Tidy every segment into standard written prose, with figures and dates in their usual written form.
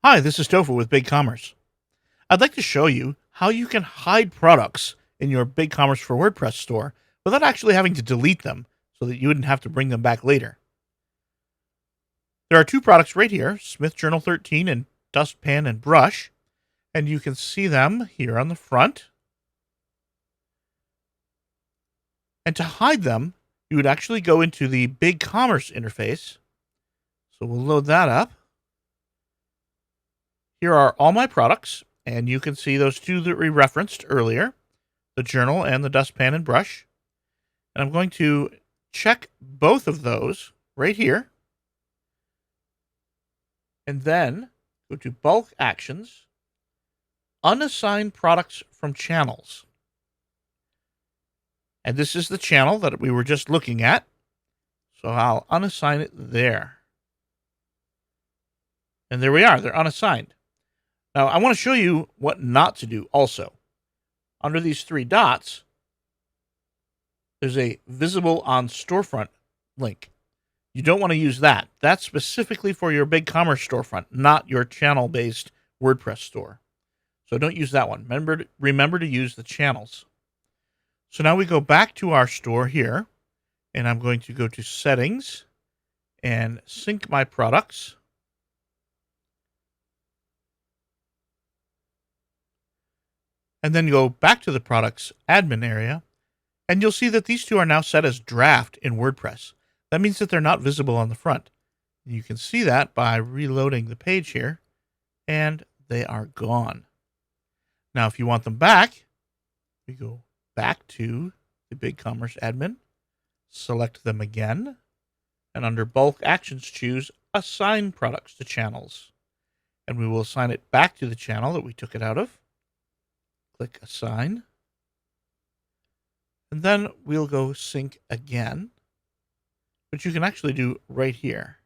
Hi, this is Tofu with BigCommerce. I'd like to show you how you can hide products in your BigCommerce for WordPress store without actually having to delete them so that you wouldn't have to bring them back later. There are two products right here, Smith Journal 13 and Dustpan and Brush, and you can see them here on the front. And to hide them, you would actually go into the BigCommerce interface. So we'll load that up. Here are all my products, and you can see those two that we referenced earlier, the journal and the dustpan and brush. And I'm going to check both of those right here. And then go to bulk actions, unassign products from channels. And this is the channel that we were just looking at. So I'll unassign it there. And there we are, they're unassigned. Now I want to show you what not to do also. Under these three dots, there's a visible on storefront link. You don't want to use that. That's specifically for your BigCommerce storefront, not your channel-based WordPress store. So don't use that one. Remember to use the channels. So now we go back to our store here, and I'm going to go to Settings and sync my products. And then go back to the products admin area, and you'll see that these two are now set as draft in WordPress. That means that they're not visible on the front. You can see that by reloading the page here, and they are gone. Now, if you want them back, we go back to the BigCommerce admin, select them again, and under bulk actions, choose assign products to channels. And we will assign it back to the channel that we took it out of. Click assign. And then we'll go sync again, which you can actually do right here.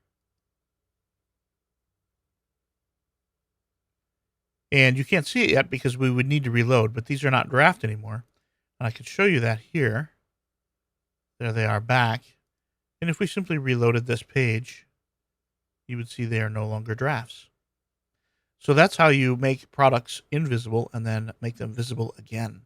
And you can't see it yet because we would need to reload, but these are not draft anymore. And I could show you that here. There they are back. And if we simply reloaded this page, you would see they are no longer drafts. So that's how you make products invisible and then make them visible again.